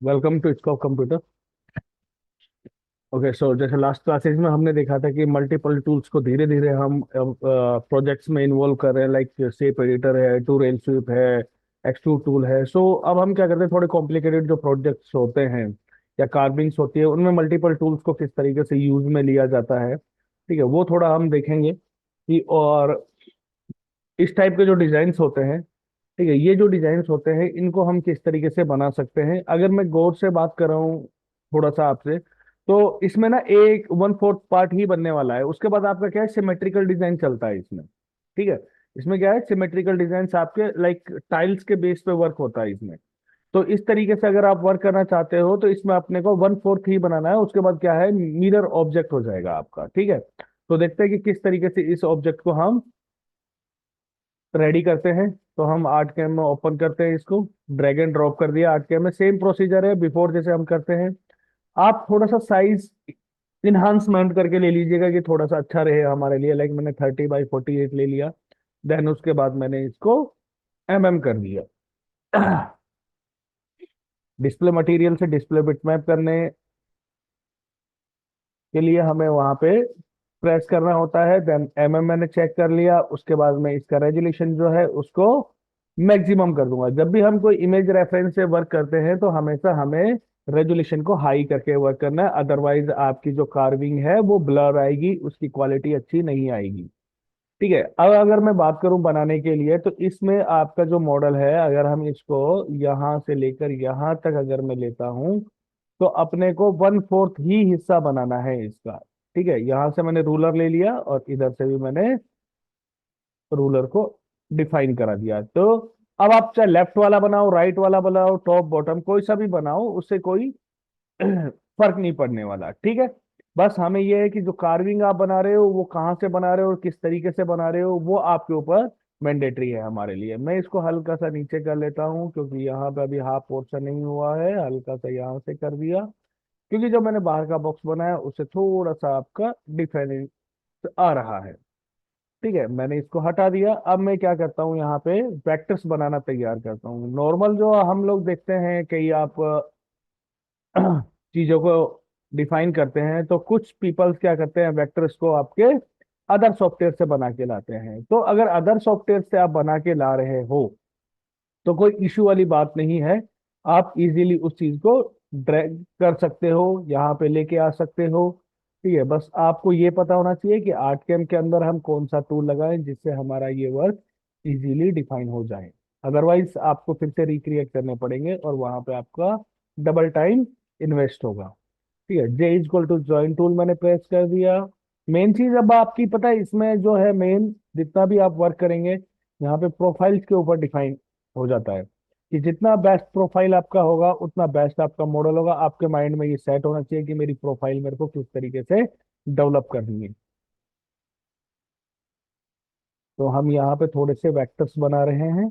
Welcome to scope computer. Okay, so जैसे last classes में हमने देखा था कि मल्टीपल टूल्स को धीरे धीरे हम प्रोजेक्ट्स में इन्वॉल्व कर रहे हैं, लाइक शेप एडिटर है, टू रेल स्वीप है, एक्सट्रूड टूल है। सो अब हम क्या करते हैं, थोड़े कॉम्प्लिकेटेड जो प्रोजेक्ट्स होते हैं या कार्विंग्स होती है, उनमें मल्टीपल टूल्स को किस तरीके से यूज में लिया जाता है। ठीक है, वो थोड़ा हम देखेंगे कि और इस टाइप के जो डिजाइन्स होते हैं, ठीक है, ये जो डिजाइन्स होते हैं इनको हम किस तरीके से बना सकते हैं। अगर मैं गौर से बात कर रहा हूँ थोड़ा सा आपसे, तो इसमें ना एक 1/4 पार्ट ही बनने वाला है। उसके बाद आपका क्या है, सिमेट्रिकल डिजाइन चलता है इसमें। ठीक है, इसमें क्या है, सिमेट्रिकल डिजाइन आपके लाइक टाइल्स के बेस पे वर्क होता है इसमें। तो इस तरीके से अगर आप वर्क करना चाहते हो तो इसमें अपने को 1/4 ही बनाना है। उसके बाद क्या है, मिरर ऑब्जेक्ट हो जाएगा आपका। ठीक है, तो देखते हैं कि किस तरीके से इस ऑब्जेक्ट को हम रेडी करते हैं। तो हम आर्ट कैम में ओपन करते हैं इसको, ड्रैग एंड ड्रॉप कर दिया। आर्ट कैम में सेम प्रोसीजर है बिफोर जैसे हम करते हैं। आप थोड़ा सा साइज इन्हांसमेंट करके ले लीजिएगा कि थोड़ा सा अच्छा रहे हमारे लिए। लाइक मैंने 30x48 ले लिया। देन उसके बाद मैंने इसको कर दिया। डिस्प्ले मटेरियल से डिस्प्ले बिटमैप करने के लिए हमें वहां पे प्रेस करना होता है। देन मैंने चेक कर लिया। उसके बाद मैं इसका रेजोल्यूशन जो है उसको मैक्सिमम कर दूंगा। जब भी हम कोई इमेज रेफरेंस से वर्क करते हैं तो हमेशा हमें रेजोल्यूशन को हाई करके वर्क करना है, अदरवाइज आपकी जो कार्विंग है वो ब्लर आएगी, उसकी क्वालिटी अच्छी नहीं आएगी। ठीक है, अब अगर मैं बात करूं बनाने के लिए, तो इसमें आपका जो मॉडल है, अगर हम इसको यहां से लेकर यहां तक अगर मैं लेता हूं, तो अपने को 1/4 ही हिस्सा बनाना है इसका। ठीक है, यहां से मैंने रूलर ले लिया और इधर से भी मैंने रूलर को डिफाइन करा दिया। तो अब आप चाहे लेफ्ट वाला बनाओ, राइट वाला बनाओ, टॉप बॉटम कोई सा भी बनाओ, उससे कोई फर्क नहीं पड़ने वाला। ठीक है, बस हमें यह है कि जो कार्विंग आप बना रहे हो वो कहाँ से बना रहे हो और किस तरीके से बना रहे हो, वो आपके ऊपर मैंडेटरी है हमारे लिए। मैं इसको हल्का सा नीचे कर लेता हूँ क्योंकि यहाँ पे अभी हाफ पोर्शन नहीं हुआ है। हल्का सा यहाँ से कर दिया क्योंकि जो मैंने बाहर का बॉक्स बनाया उससे थोड़ा सा आपका डिफरेंस आ रहा है। ठीक है, मैंने इसको हटा दिया। अब मैं क्या करता हूँ, यहाँ पे वेक्टर्स बनाना तैयार करता हूँ। नॉर्मल जो हम लोग देखते हैं कि आप चीजों को डिफाइन करते हैं, तो कुछ पीपल्स क्या करते हैं, वेक्टर्स को आपके अदर सॉफ्टवेयर से बना के लाते हैं। तो अगर अदर सॉफ्टवेयर से आप बना के ला रहे हो तो कोई इशू वाली बात नहीं है। आप इजीली उस चीज को ड्रैग कर सकते हो, यहाँ पे लेके आ सकते हो। ठीक है, बस आपको ये पता होना चाहिए कि आर्ट कैम के अंदर हम कौन सा टूल लगाएं जिससे हमारा ये वर्क इजीली डिफाइन हो जाए। अदरवाइज आपको फिर से रिक्रिएट करने पड़ेंगे और वहां पे आपका डबल टाइम इन्वेस्ट होगा। ठीक है, J equal to join tool मैंने प्रेस कर दिया। मेन चीज अब आपकी पता है, इसमें जो है मेन जितना भी आप वर्क करेंगे, यहाँ पे प्रोफाइल्स के ऊपर डिफाइन हो जाता है कि जितना बेस्ट प्रोफाइल आपका होगा उतना बेस्ट आपका मॉडल होगा। आपके माइंड में ये सेट होना चाहिए कि मेरी प्रोफाइल मेरे को किस तरीके से डेवलप करनी है। तो हम यहाँ पे थोड़े से वेक्टर्स बना रहे हैं।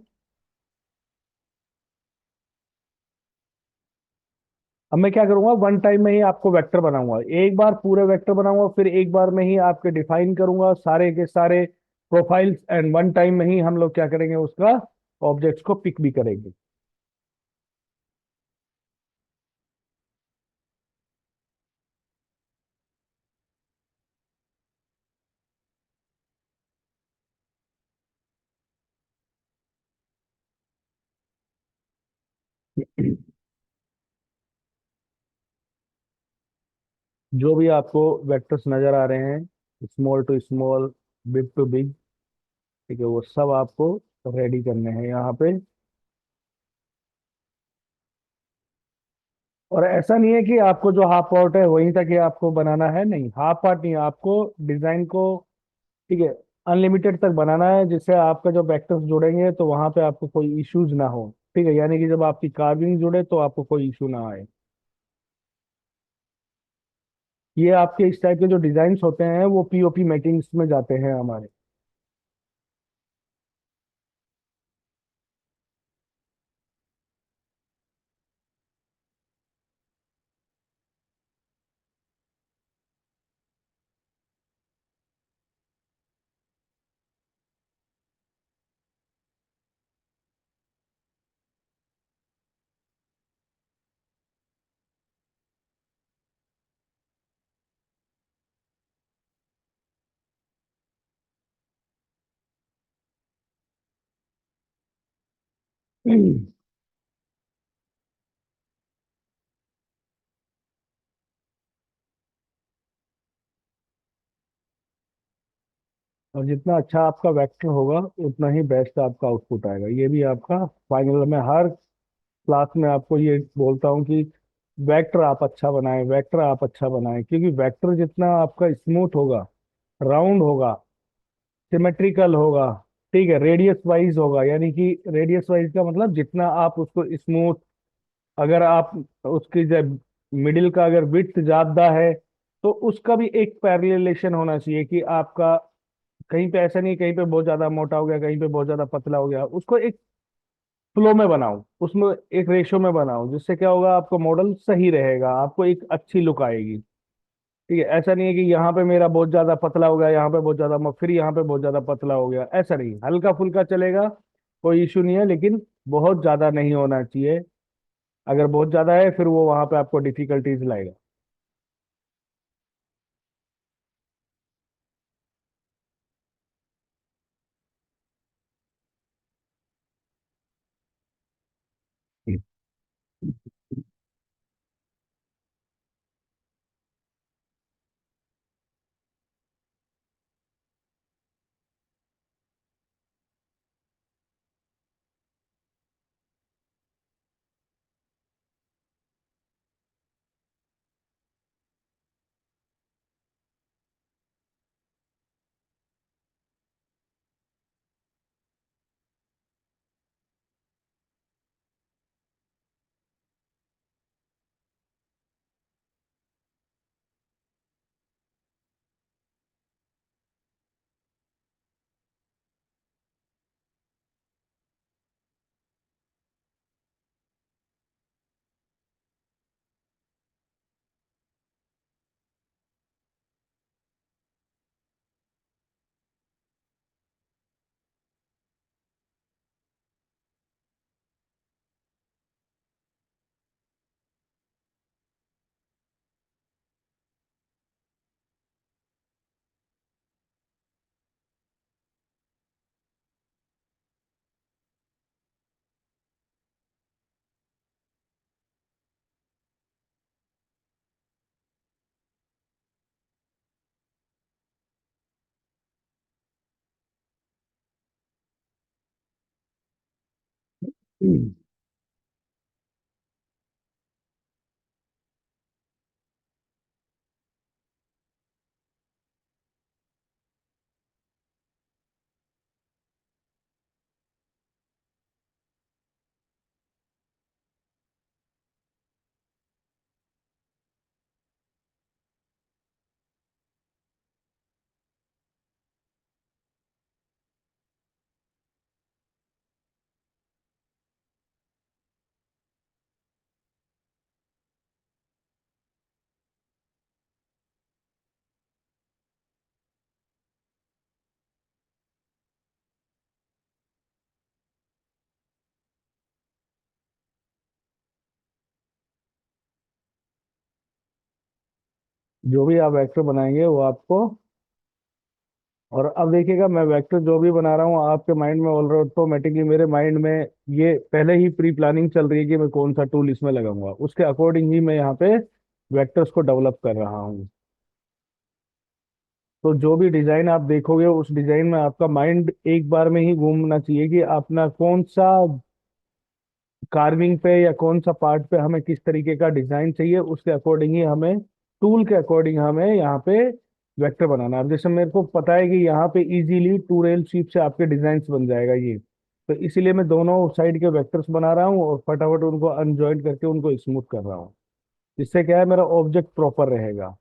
अब मैं क्या करूंगा, वन टाइम में ही आपको वेक्टर बनाऊंगा। एक बार पूरे वेक्टर बनाऊंगा, फिर एक बार में ही आपके डिफाइन करूंगा सारे के सारे प्रोफाइल्स, एंड वन टाइम में ही हम लोग क्या करेंगे, उसका ऑब्जेक्ट्स को पिक भी करेंगे। जो भी आपको वेक्टर्स नजर आ रहे हैं, small to small, big to big, ठीक है, वो सब आपको रेडी करने हैं यहाँ पे। और ऐसा नहीं है कि आपको जो हाफ पार्ट है वहीं तक ही आपको बनाना है, नहीं, हाफ पार्ट नहीं, आपको डिजाइन को, ठीक है, अनलिमिटेड तक बनाना है, जिससे आपका जो वेक्टर्स जुड़ेंगे तो वहां पे आपको कोई इश्यूज ना हो। ठीक है, यानी कि जब आपकी कार्विंग जुड़े तो आपको कोई इशू ना आए। ये आपके इस टाइप के जो डिजाइन होते हैं वो पीओपी मेकिंग्स में जाते हैं हमारे। और जितना अच्छा आपका वेक्टर होगा उतना ही बेस्ट आपका आउटपुट आएगा। ये भी आपका फाइनल में हर क्लास में आपको ये बोलता हूँ कि वेक्टर आप अच्छा बनाएं, वेक्टर आप अच्छा बनाएं, क्योंकि वेक्टर जितना आपका स्मूथ होगा, राउंड होगा, सिमेट्रिकल होगा, ठीक है, रेडियस वाइज होगा, यानी कि रेडियस वाइज का मतलब जितना आप उसको स्मूथ, अगर आप उसकी जब मिडिल का अगर विड्थ ज्यादा है तो उसका भी एक पैरेललेशन होना चाहिए कि आपका कहीं पे ऐसा नहीं, कहीं पे बहुत ज्यादा मोटा हो गया, कहीं पे बहुत ज्यादा पतला हो गया, उसको एक फ्लो में बनाओ, उसमें एक रेशो में बनाओ, जिससे क्या होगा, आपका मॉडल सही रहेगा, आपको एक अच्छी लुक आएगी। ठीक है, ऐसा नहीं है कि यहाँ पे मेरा बहुत ज्यादा पतला हो गया, यहाँ पे बहुत ज्यादा फिर यहाँ पे बहुत ज्यादा पतला हो गया, ऐसा नहीं, हल्का फुल्का चलेगा, कोई इशू नहीं है, लेकिन बहुत ज्यादा नहीं होना चाहिए। अगर बहुत ज्यादा है फिर वो वहां पे आपको डिफिकल्टीज लाएगा। जो भी आप वेक्टर बनाएंगे वो आपको, और अब देखिएगा मैं वेक्टर जो भी बना रहा हूँ आपके माइंड में ऑटोमेटिकली, मेरे माइंड में ये पहले ही प्री प्लानिंग चल रही है कि मैं कौन सा टूल इसमें लगाऊंगा, उसके अकॉर्डिंग ही मैं यहाँ पे वेक्टर्स को डेवलप कर रहा हूँ। तो जो भी डिजाइन आप देखोगे उस डिजाइन में आपका माइंड एक बार में ही घूमना चाहिए कि अपना कौन सा कार्विंग पे या कौन सा पार्ट पे हमें किस तरीके का डिजाइन चाहिए, उसके अकॉर्डिंग ही हमें, टूल के अकॉर्डिंग हमें यहाँ पे वेक्टर बनाना है। अब जैसे मेरे को पता है कि यहाँ पे इजीली टू रेल शीट से आपके डिजाइन बन जाएगा ये, तो इसीलिए मैं दोनों साइड के वेक्टर्स बना रहा हूँ और फटाफट उनको अनजॉइंट करके उनको स्मूथ कर रहा हूँ, जिससे क्या है, मेरा ऑब्जेक्ट प्रॉपर रहेगा।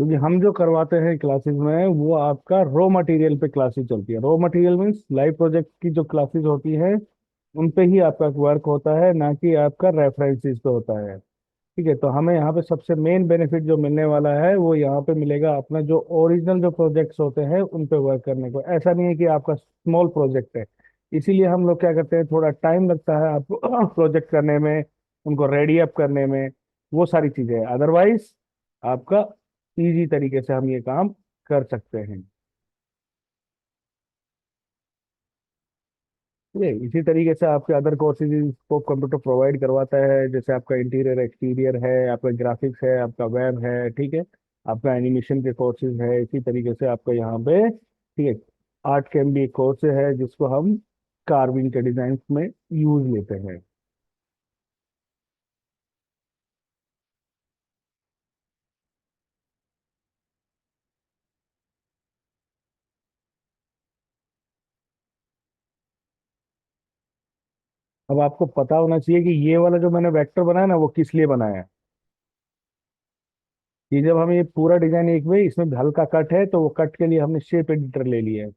क्योंकि हम जो करवाते हैं क्लासेस में वो आपका रॉ मटेरियल पे क्लासेस चलती है। Raw material means live project की जो क्लासेस होती है उन पे ही आपका वर्क होता है, ना कि आपका रेफरेंसेस पे होता है। ठीक है, तो हमें यहाँ पे सबसे मेन बेनिफिट जो मिलने वाला है वो यहाँ पे मिलेगा, अपना जो ओरिजिनल जो प्रोजेक्ट्स होते हैं उन पे वर्क करने को। ऐसा नहीं है कि आपका स्मॉल प्रोजेक्ट है, इसीलिए हम लोग क्या करते हैं, थोड़ा टाइम लगता है आपको प्रोजेक्ट करने में, उनको रेडी अप करने में, वो सारी चीजें। अदरवाइज आपका इजी तरीके से हम ये काम कर सकते हैं। ठीक है, इसी तरीके से आपके अदर कोर्सेज को कंप्यूटर प्रोवाइड करवाता है, जैसे आपका इंटीरियर एक्सटीरियर है, आपका ग्राफिक्स है, आपका वेब है, ठीक है, आपका एनिमेशन के कोर्सेज है। इसी तरीके से आपका यहाँ पे, ठीक है, आर्ट कैम भी एक कोर्स है जिसको हम कार्विंग के डिजाइन में यूज लेते हैं। अब आपको पता होना चाहिए कि ये वाला जो मैंने वेक्टर बनाया ना वो किस लिए बनाया है। कि जब हम ये पूरा डिजाइन एक में, इसमें हल्का कट है तो वो कट के लिए हमने शेप एडिटर ले लिया है।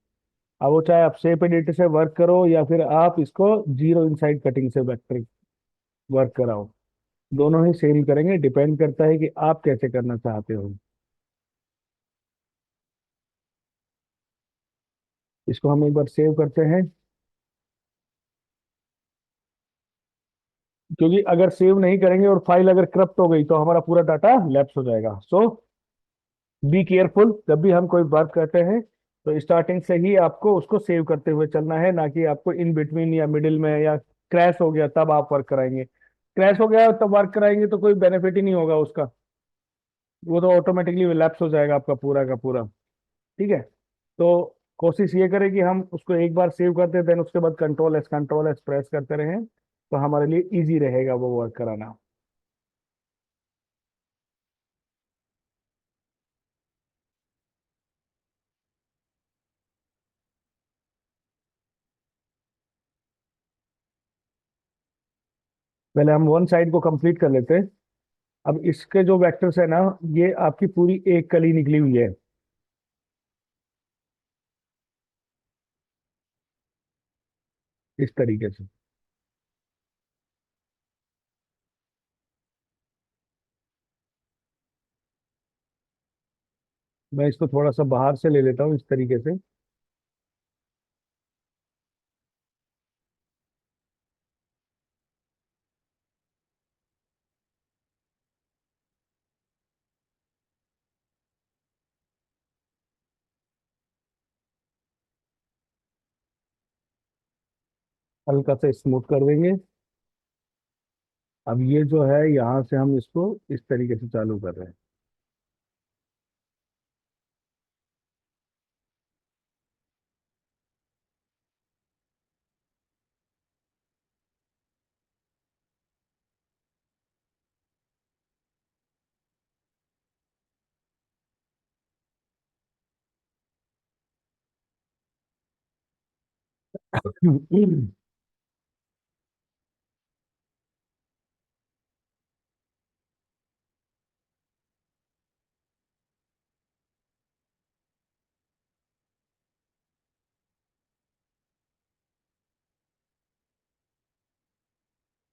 अब वो चाहे आप शेप एडिटर से वर्क करो या फिर आप इसको जीरो इनसाइड कटिंग से वेक्टर वर्क कराओ, दोनों ही सेम करेंगे। डिपेंड करता है कि आप कैसे करना चाहते हो। इसको हम एक बार सेव करते हैं, क्योंकि अगर सेव नहीं करेंगे और फाइल अगर करप्ट हो गई तो हमारा पूरा डाटा लैप्स हो जाएगा। सो बी केयरफुल, जब भी हम कोई वर्क करते हैं तो स्टार्टिंग से ही आपको उसको सेव करते हुए चलना है, ना कि आपको इन बिटवीन या मिडिल में या क्रैश हो गया तब आप वर्क कराएंगे। क्रैश हो गया तब वर्क कराएंगे तो कोई बेनिफिट ही नहीं होगा उसका, वो तो ऑटोमेटिकली लैप्स हो जाएगा आपका पूरा का पूरा। ठीक है, तो कोशिश ये करें कि हम उसको एक बार सेव करते देन उसके बाद कंट्रोल एस प्रेस करते रहें, तो हमारे लिए इजी रहेगा वो वर्क कराना। पहले हम वन साइड को कंप्लीट कर लेते हैं। अब इसके जो वेक्टर्स है ना, ये आपकी पूरी एक कली निकली हुई है इस तरीके से। मैं इसको थोड़ा सा बाहर से ले लेता हूँ इस तरीके से। हल्का से स्मूथ कर देंगे। अब ये जो है यहाँ से हम इसको इस तरीके से चालू कर रहे हैं।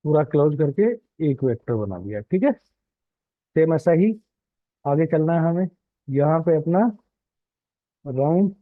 पूरा क्लोज करके एक वेक्टर बना दिया। ठीक है, सेम ऐसा ही आगे चलना है हमें। यहाँ पे अपना राउंड,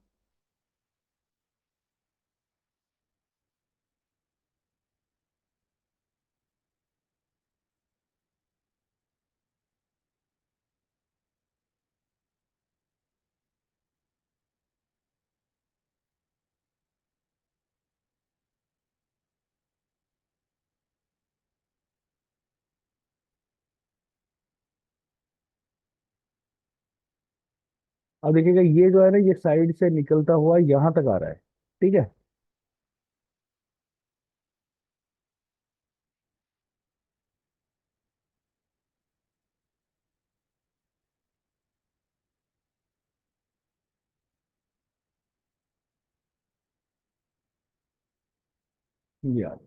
अब देखिएगा ये जो है ना ये साइड से निकलता हुआ यहाँ तक आ रहा है। ठीक है, ये आ रहा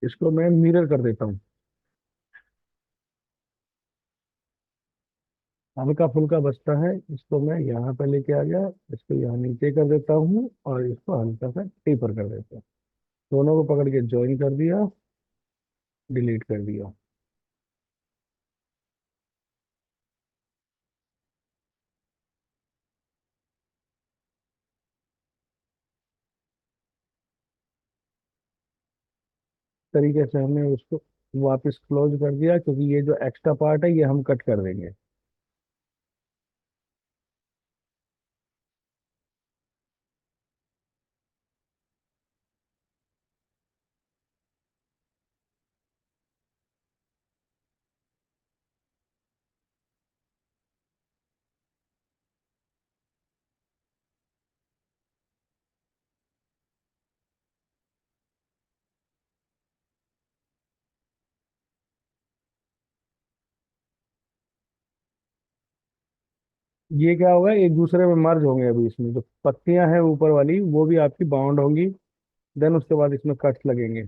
इसको मैं मिरर कर देता हूँ। हल्का फुल्का बचता है, इसको मैं यहाँ पे लेके आ गया, इसको यहाँ नीचे कर देता हूँ और इसको हल्का सा टेपर कर देता हूँ। दोनों को पकड़ के ज्वाइन कर दिया, डिलीट कर दिया। तरीके से हमने उसको वापस क्लोज कर दिया, क्योंकि ये जो एक्स्ट्रा पार्ट है ये हम कट कर देंगे। ये क्या होगा, एक दूसरे में मर्ज होंगे। अभी इसमें जो पत्तियां हैं ऊपर वाली वो भी आपकी बाउंड होंगी, देन उसके बाद इसमें कट्स लगेंगे।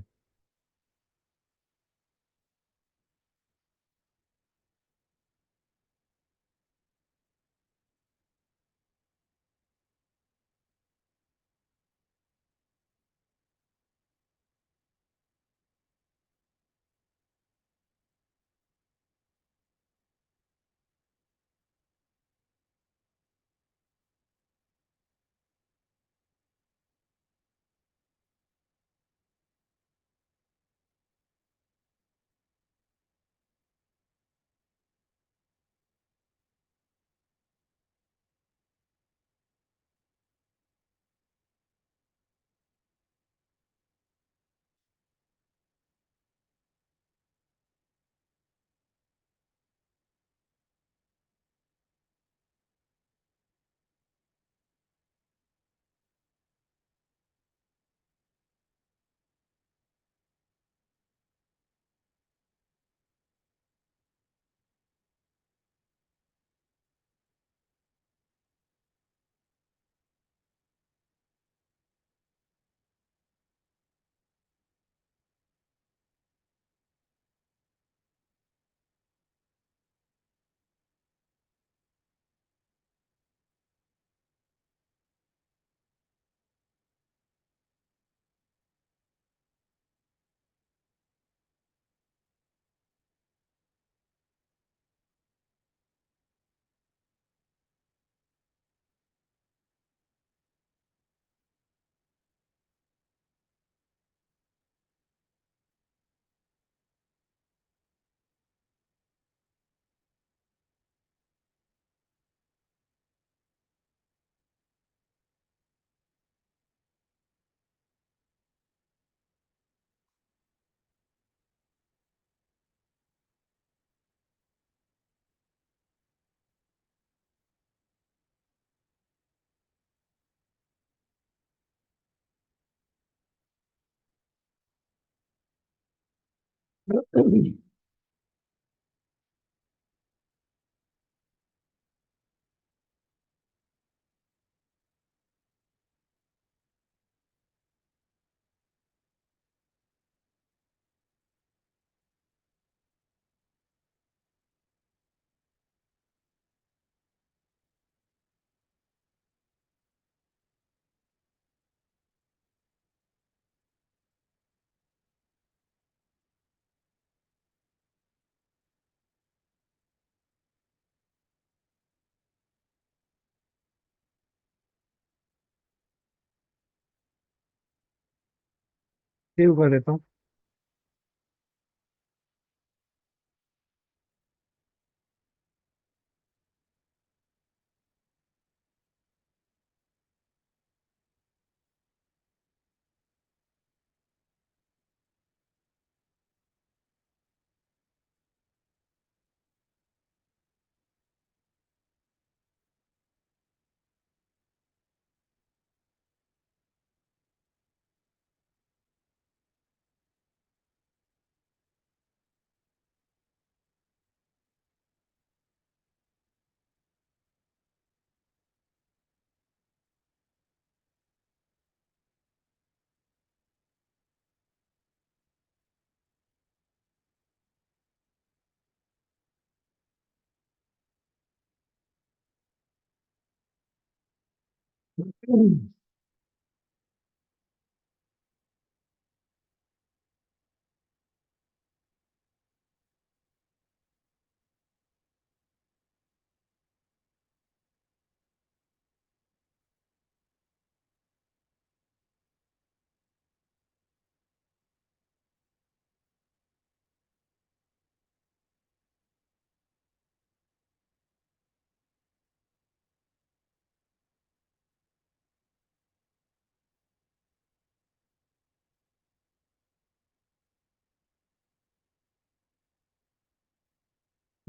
सेव कर देता हूँ।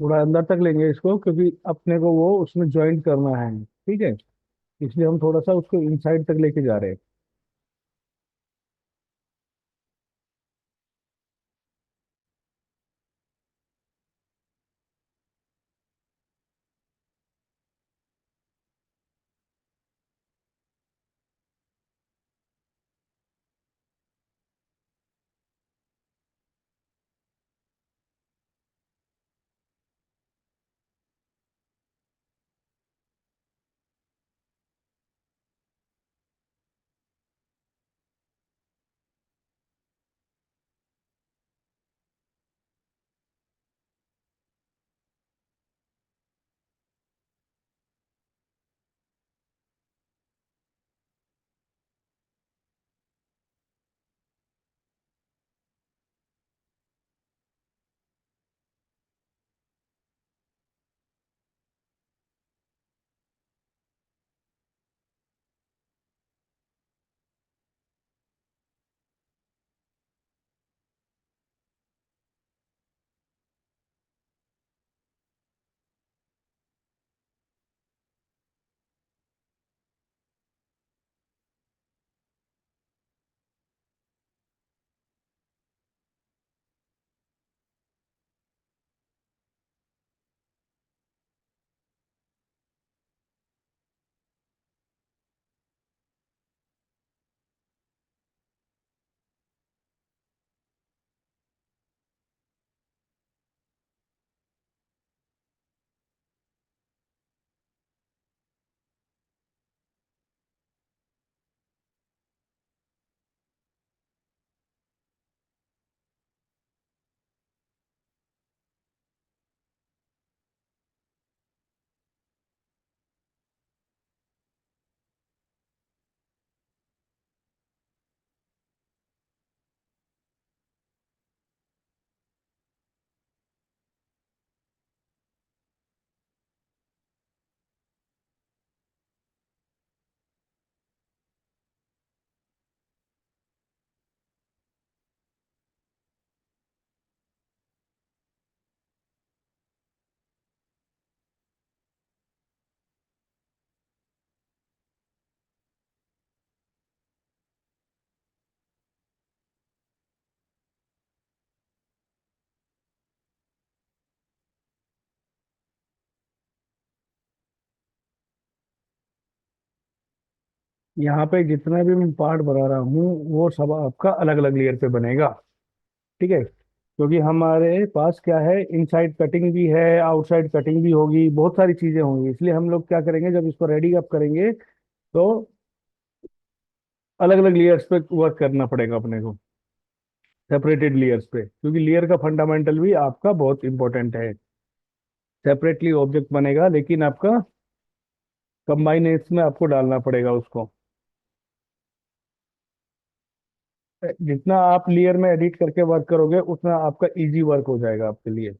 थोड़ा अंदर तक लेंगे इसको, क्योंकि अपने को वो उसमें ज्वाइंट करना है, ठीक है। इसलिए हम थोड़ा सा उसको इनसाइड तक लेके जा रहे हैं। यहाँ पे जितना भी मैं पार्ट बना रहा हूँ वो सब आपका अलग अलग लेयर पे बनेगा, ठीक है। क्योंकि हमारे पास क्या है, इनसाइड कटिंग भी है, आउटसाइड कटिंग भी होगी, बहुत सारी चीजें होंगी। इसलिए हम लोग क्या करेंगे, जब इसको रेडी अप करेंगे तो अलग अलग लेयर्स पे वर्क करना पड़ेगा अपने को, सेपरेटेड लेयर्स पे, क्योंकि लेयर का फंडामेंटल भी आपका बहुत इंपॉर्टेंट है। सेपरेटली ऑब्जेक्ट बनेगा, लेकिन आपका कंबाइनेशन में आपको डालना पड़ेगा उसको। जितना आप लेयर में एडिट करके वर्क करोगे उतना आपका इजी वर्क हो जाएगा आपके लिए।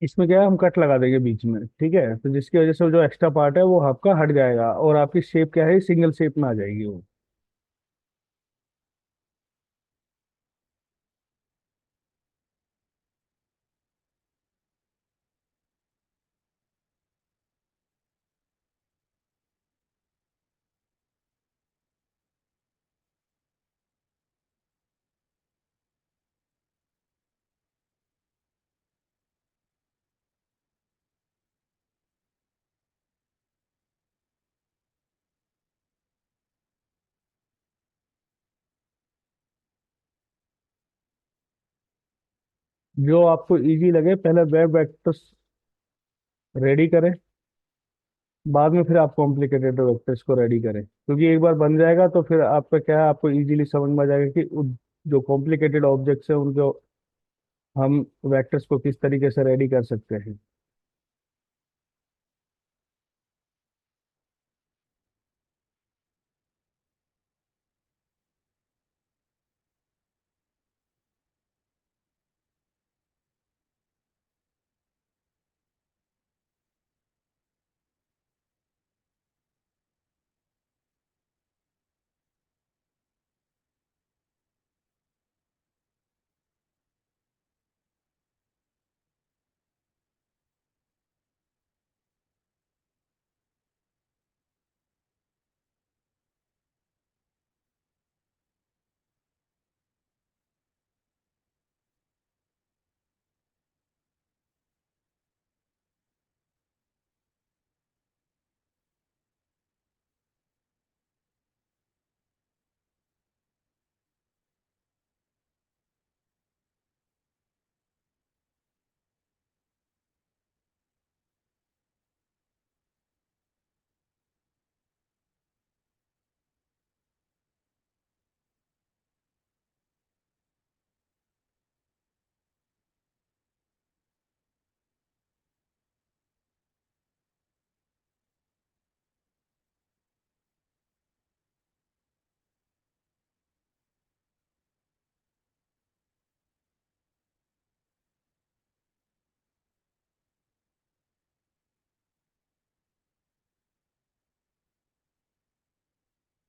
इसमें क्या है, हम कट लगा देंगे बीच में, ठीक है, तो जिसकी वजह से वो जो एक्स्ट्रा पार्ट है वो आपका हट जाएगा और आपकी शेप क्या है, सिंगल शेप में आ जाएगी वो। जो आपको इजी लगे, पहले वेब वेक्टर्स रेडी करें, बाद में फिर आप कॉम्प्लिकेटेड वेक्टर्स को रेडी करें, क्योंकि एक बार बन जाएगा तो फिर आपका क्या है, आपको इजीली समझ में आ जाएगा कि जो कॉम्प्लिकेटेड ऑब्जेक्ट्स हैं उनको हम वेक्टर्स को किस तरीके से रेडी कर सकते हैं।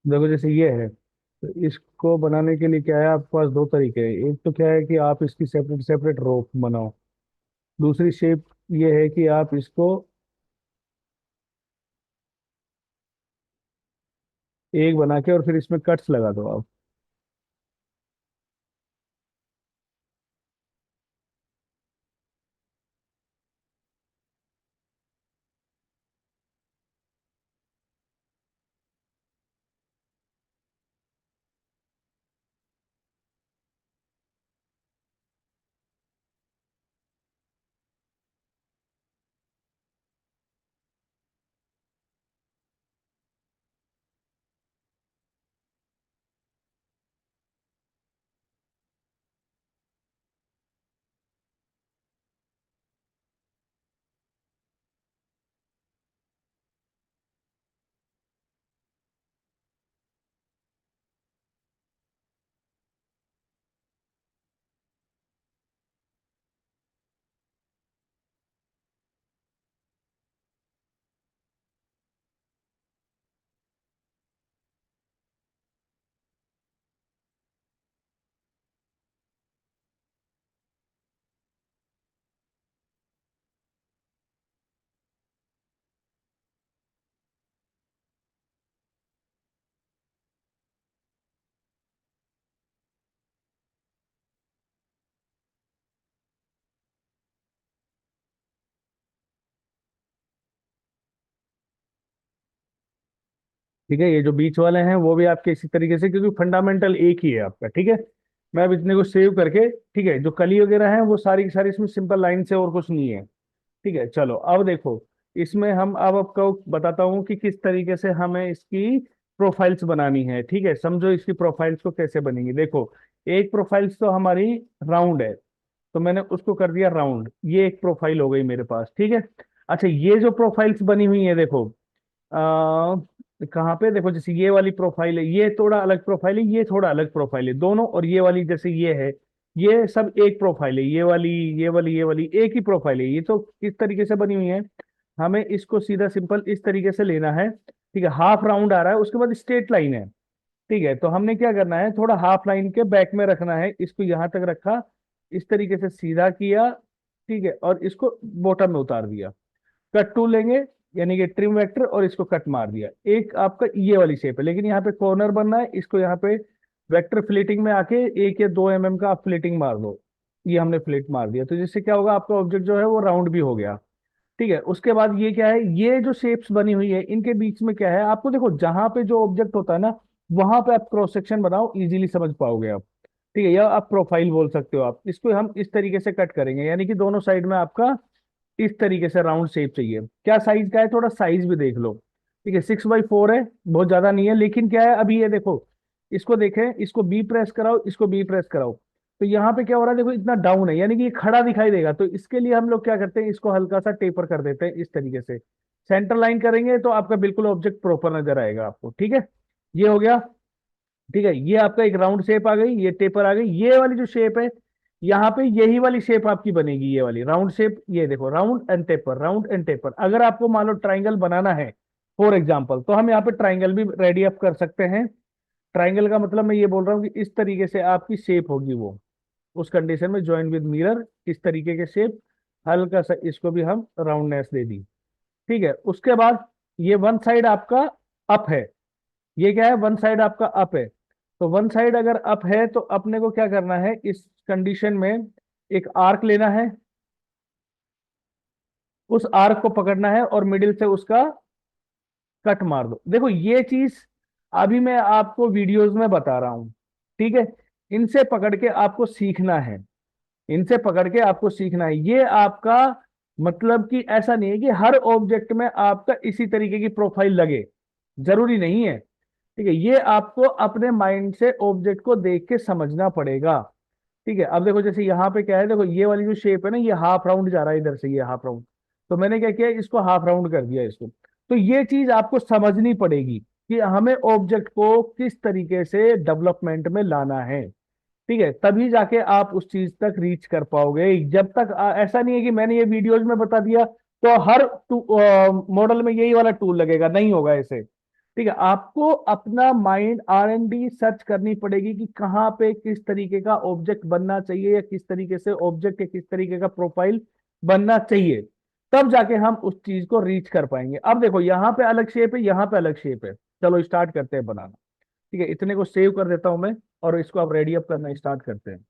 देखो जैसे ये है, तो इसको बनाने के लिए क्या है, आपके पास दो तरीके हैं। एक तो क्या है कि आप इसकी सेपरेट सेपरेट रो बनाओ। दूसरी शेप ये है कि आप इसको एक बना के और फिर इसमें कट्स लगा दो आप। ठीक है, ये जो बीच वाले हैं वो भी आपके इसी तरीके से, क्योंकि फंडामेंटल एक ही है आपका, ठीक है। मैं अब इतने को सेव करके, ठीक है, जो कली वगैरह है वो सारी की सारी इसमें सिंपल लाइन से और कुछ नहीं है। ठीक है, चलो अब देखो, इसमें हम अब आपको बताता हूँ कि किस तरीके से हमें इसकी प्रोफाइल्स बनानी है। ठीक है, समझो इसकी प्रोफाइल्स को कैसे बनेंगी। देखो, एक प्रोफाइल्स तो हमारी राउंड है, तो मैंने उसको कर दिया राउंड, ये एक प्रोफाइल हो गई मेरे पास, ठीक है। अच्छा, ये जो प्रोफाइल्स बनी हुई है देखो, कहाँ पे देखो, जैसे ये वाली प्रोफाइल है, ये थोड़ा अलग प्रोफाइल है, ये थोड़ा अलग प्रोफाइल है दोनों, और ये वाली जैसे ये है, ये सब एक प्रोफाइल है, ये वाली ये वाली ये वाली एक ही प्रोफाइल है। ये तो किस तरीके से बनी हुई है, हमें इसको सीधा सिंपल इस तरीके से लेना है। ठीक है, हाफ राउंड आ रहा है, उसके बाद स्ट्रेट लाइन है। ठीक है, तो हमने क्या करना है, थोड़ा हाफ लाइन के बैक में रखना है, इसको यहां तक रखा, इस तरीके से सीधा किया। ठीक है, और इसको बॉटम में उतार दिया। कट टूल लेंगे, यानी कि ट्रिम वेक्टर, और इसको कट मार दिया। एक आपका ये वाली शेप है, लेकिन यहाँ पे कॉर्नर बनना है, इसको यहाँ पे वेक्टर फ्लिटिंग में आके 1 या 2 mm का आप फ्लिटिंग मार दो। ये हमने फ्लिट मार दिया, तो जिससे क्या होगा, आपका ऑब्जेक्ट जो है वो राउंड भी हो गया। ठीक है, उसके बाद ये क्या है, ये जो शेप्स बनी हुई है इनके बीच में क्या है, आपको देखो जहां पे जो ऑब्जेक्ट होता है ना, वहां पे आप क्रॉस सेक्शन बनाओ, इजीली समझ पाओगे आप। ठीक है, या आप प्रोफाइल बोल सकते हो आप इसको। हम इस तरीके से कट करेंगे, यानी कि दोनों साइड में आपका इस तरीके से राउंड शेप चाहिए। क्या साइज का है, थोड़ा साइज भी देख लो। ठीक है, 6x4 है, बहुत ज्यादा नहीं है, लेकिन क्या है, अभी ये देखो, इसको देखें, इसको बी प्रेस कराओ, इसको बी प्रेस कराओ, तो यहाँ पे क्या हो रहा है, देखो इतना डाउन है, यानी कि ये खड़ा दिखाई देगा। तो इसके लिए हम लोग क्या करते हैं, इसको हल्का सा टेपर कर देते हैं इस तरीके से। सेंटर लाइन करेंगे तो आपका बिल्कुल ऑब्जेक्ट प्रॉपर नजर आएगा आपको। ठीक है, ये हो गया। ठीक है, ये आपका एक राउंड शेप आ गई, ये टेपर आ गई। ये वाली जो शेप है, यहाँ पे यही वाली शेप आपकी बनेगी, ये वाली राउंड शेप। ये देखो, round and taper, round and taper. अगर आपको मान लो ट्राइंगल बनाना है फॉर एग्जाम्पल, तो हम यहाँ पे ट्राइंगल भी रेडी अप कर सकते हैं। ट्राइंगल का मतलब मैं ये बोल रहा हूँ कि इस तरीके से आपकी शेप होगी वो, उस कंडीशन में ज्वाइन विद मिरर, इस तरीके के शेप। हल्का सा इसको भी हम राउंडनेस दे दी। ठीक है, उसके बाद ये वन साइड आपका अप है। ये क्या है, वन साइड आपका अप है। तो वन साइड अगर अप है तो अपने को क्या करना है, इस कंडीशन में एक आर्क लेना है, उस आर्क को पकड़ना है और मिडिल से उसका कट मार दो। देखो ये चीज अभी मैं आपको वीडियोस में बता रहा हूं। ठीक है, इनसे पकड़ के आपको सीखना है, इनसे पकड़ के आपको सीखना है। ये आपका मतलब कि ऐसा नहीं है कि हर ऑब्जेक्ट में आपका इसी तरीके की प्रोफाइल लगे, जरूरी नहीं है। ठीक है, ये आपको अपने माइंड से ऑब्जेक्ट को देख के समझना पड़ेगा। ठीक है, अब देखो जैसे यहाँ पे क्या है, देखो ये वाली जो शेप है ना, ये हाफ राउंड जा रहा है इधर से, ये हाफ राउंड। तो मैंने क्या किया, इसको हाफ राउंड कर दिया इसको। तो ये चीज आपको समझनी पड़ेगी कि हमें ऑब्जेक्ट को किस तरीके से डेवलपमेंट में लाना है। ठीक है, तभी जाके आप उस चीज तक रीच कर पाओगे। जब तक ऐसा नहीं है कि मैंने ये वीडियोज में बता दिया तो हर मॉडल में यही वाला टूल लगेगा, नहीं होगा ऐसे। ठीक है, आपको अपना माइंड R&D सर्च करनी पड़ेगी कि कहाँ पे किस तरीके का ऑब्जेक्ट बनना चाहिए, या किस तरीके से ऑब्जेक्ट या किस तरीके का प्रोफाइल बनना चाहिए। तब जाके हम उस चीज को रीच कर पाएंगे। अब देखो यहाँ पे अलग शेप है, यहाँ पे अलग शेप है। चलो स्टार्ट करते हैं बनाना। ठीक है, इतने को सेव कर देता हूं मैं, और इसको आप रेडी अप करना स्टार्ट करते हैं।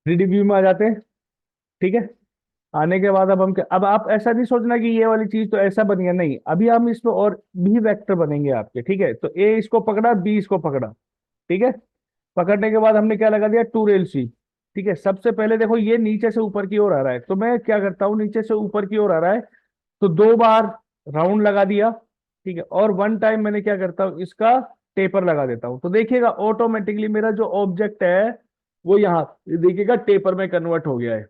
3D व्यू में आ जाते हैं। ठीक है, आने के बाद अब हम क्या, अब आप ऐसा नहीं सोचना कि ये वाली चीज तो ऐसा बन गया, नहीं, अभी हम इसमें और भी वेक्टर बनेंगे आपके। ठीक है, तो ए इसको पकड़ा, बी इसको पकड़ा। ठीक है, पकड़ने के बाद हमने क्या लगा दिया, टू रेल स्वीप। ठीक है, सबसे पहले देखो ये नीचे से ऊपर की ओर आ रहा है, तो मैं क्या करता हूँ, नीचे से ऊपर की ओर आ रहा है तो 2 बार राउंड लगा दिया। ठीक है, और वन टाइम मैंने क्या करता हूँ, इसका टेपर लगा देता हूँ। तो देखिएगा ऑटोमेटिकली मेरा जो ऑब्जेक्ट है वो यहाँ देखिएगा टेपर में कन्वर्ट हो गया है।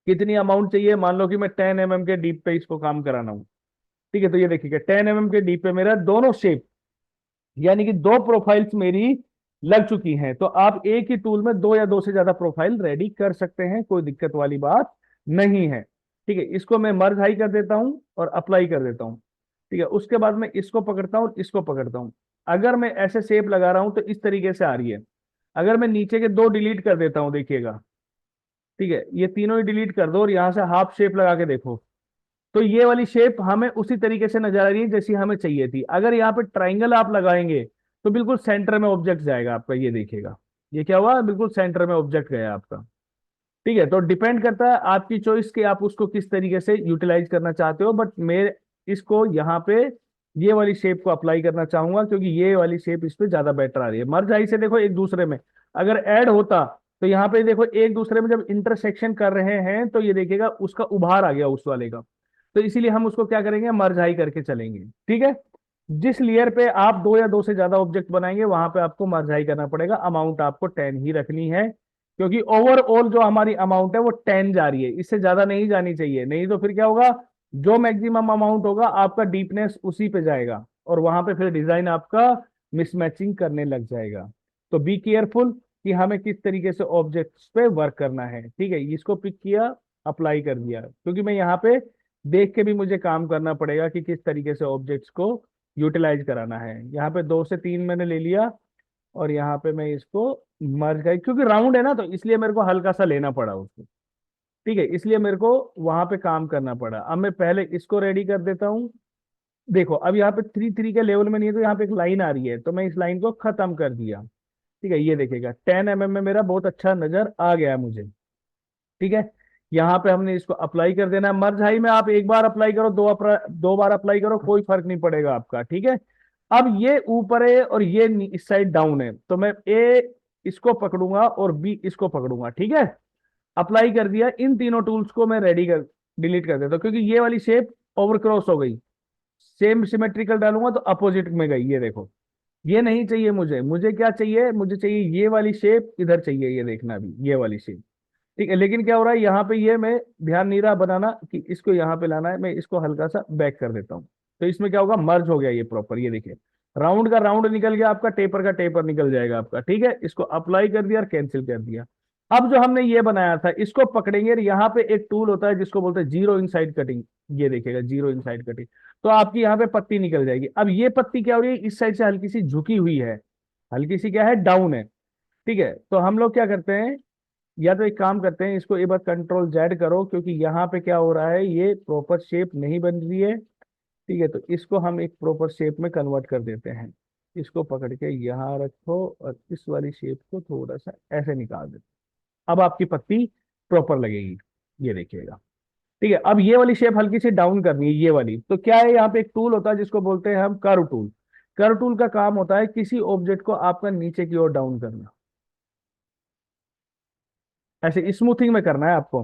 कितनी अमाउंट चाहिए, मान लो कि मैं 10 mm के डीप पे इसको काम कराना हूँ। ठीक है, तो ये देखिएगा 10 mm के डीप पे मेरा दोनों शेप, यानी कि 2 प्रोफाइल्स मेरी लग चुकी हैं। तो आप एक ही टूल में 2 या 2 से ज्यादा प्रोफाइल रेडी कर सकते हैं, कोई दिक्कत वाली बात नहीं है। ठीक है, इसको मैं मर्ज हाई कर देता हूं और अप्लाई कर देता हूं। ठीक है, उसके बाद मैं इसको पकड़ता हूं, इसको पकड़ता हूं। अगर मैं ऐसे शेप लगा रहा हूं तो इस तरीके से आ रही है। अगर मैं नीचे के 2 डिलीट कर देता हूं, देखिएगा। ठीक है, ये तीनों ही डिलीट कर दो और यहां से हाफ शेप लगा के देखो, तो ये वाली शेप हमें उसी तरीके से नजर आ रही है जैसी हमें चाहिए थी। अगर यहाँ पे ट्राइंगल आप लगाएंगे तो बिल्कुल सेंटर में ऑब्जेक्ट जाएगा आपका, ये देखिएगा। ये क्या हुआ, बिल्कुल सेंटर में ऑब्जेक्ट गया आपका। ठीक है, तो डिपेंड करता है आपकी चॉइस कि आप उसको किस तरीके से यूटिलाइज करना चाहते हो, बट मैं इसको यहाँ पे ये वाली शेप को अप्लाई करना चाहूंगा, क्योंकि ये वाली शेप इस पे ज्यादा बेटर आ रही है। मर्ज आई से देखो एक दूसरे में अगर ऐड होता, तो यहाँ पे देखो एक दूसरे में जब इंटरसेक्शन कर रहे हैं तो ये देखिएगा उसका उभार आ गया उस वाले का। तो इसीलिए हम उसको क्या करेंगे, मर्ज हाई करके चलेंगे। ठीक है, जिस लेयर पे आप दो या दो से ज्यादा ऑब्जेक्ट बनाएंगे वहां पे आपको मर्ज हाई करना पड़ेगा। अमाउंट आपको 10 ही रखनी है, क्योंकि ओवरऑल जो हमारी अमाउंट है वो 10 जा रही है, इससे ज्यादा नहीं जानी चाहिए। नहीं तो फिर क्या होगा, जो मैक्सिमम अमाउंट होगा आपका डीपनेस उसी पे जाएगा, और वहां पे फिर डिजाइन आपका मिसमैचिंग करने लग जाएगा। तो बी केयरफुल कि हमें किस तरीके से ऑब्जेक्ट्स पे वर्क करना है। ठीक है, इसको पिक किया, अप्लाई कर दिया, क्योंकि मैं यहाँ पे देख के भी मुझे काम करना पड़ेगा कि किस तरीके से ऑब्जेक्ट्स को यूटिलाइज कराना है। यहाँ पे 2 से 3 मैंने ले लिया, और यहाँ पे मैं इसको मर्ज कर, क्योंकि राउंड है ना तो इसलिए मेरे को हल्का सा लेना पड़ा उसको। ठीक है, इसलिए मेरे को वहां पे काम करना पड़ा। अब मैं पहले इसको रेडी कर देता हूँ। देखो अब यहाँ पे 3 3 के लेवल में नहीं है, तो यहाँ पे एक लाइन आ रही है, तो मैं इस लाइन को खत्म कर दिया। ठीक है, ये देखिएगा 10 mm में मेरा बहुत अच्छा नजर आ गया है मुझे। ठीक है, यहाँ पे हमने इसको अप्लाई कर देना है। मर्ज हाई में आप एक बार अप्लाई करो, दो बार अप्लाई करो, कोई फर्क नहीं पड़ेगा आपका। ठीक है, अब ये ऊपर है और ये इस साइड डाउन है, तो मैं ए इसको पकड़ूंगा और बी इसको पकड़ूंगा। ठीक है, अप्लाई कर दिया। इन तीनों टूल्स को मैं रेडी कर डिलीट कर देता हूँ, क्योंकि ये वाली शेप ओवर क्रॉस हो गई। सेम सिमेट्रिकल डालूंगा तो अपोजिट में गई, ये देखो। ये नहीं चाहिए मुझे, मुझे क्या चाहिए, मुझे चाहिए ये वाली शेप इधर चाहिए, ये देखना भी ये वाली शेप। ठीक है, लेकिन क्या हो रहा है यहाँ पे, ये मैं ध्यान नहीं रहा बनाना कि इसको यहाँ पे लाना है, मैं इसको हल्का सा बैक कर देता हूँ। तो इसमें क्या होगा, मर्ज हो गया ये प्रॉपर। ये देखिए राउंड का राउंड निकल गया आपका, टेपर का टेपर निकल जाएगा आपका। ठीक है, इसको अप्लाई कर दिया और कैंसिल कर दिया। अब जो हमने ये बनाया था इसको पकड़ेंगे, और यहाँ पे एक टूल होता है जिसको बोलते हैं जीरो इनसाइड कटिंग। ये देखिएगा जीरो इनसाइड कटिंग, तो आपकी यहाँ पे पत्ती निकल जाएगी। अब ये पत्ती क्या हो रही है, इस साइड से हल्की सी झुकी हुई है, हल्की सी क्या है, डाउन है। ठीक है, तो हम लोग क्या करते हैं, या तो एक काम करते हैं, इसको एक बार कंट्रोल जेड करो, क्योंकि यहाँ पे क्या हो रहा है, ये प्रॉपर शेप नहीं बन रही है। ठीक है, तो इसको हम एक प्रॉपर शेप में कन्वर्ट कर देते हैं। इसको पकड़ के यहाँ रखो और इस वाली शेप को थोड़ा सा ऐसे निकाल दो। अब आपकी पत्ती प्रॉपर लगेगी, ये देखिएगा। ठीक है, अब ये वाली शेप हल्की सी डाउन करनी है, ये वाली। तो क्या है, यहाँ पे एक टूल होता है जिसको बोलते हैं हम कर्व टूल। कर्व टूल का काम होता है किसी ऑब्जेक्ट को आपका नीचे की ओर डाउन करना, ऐसे स्मूथिंग में करना है आपको।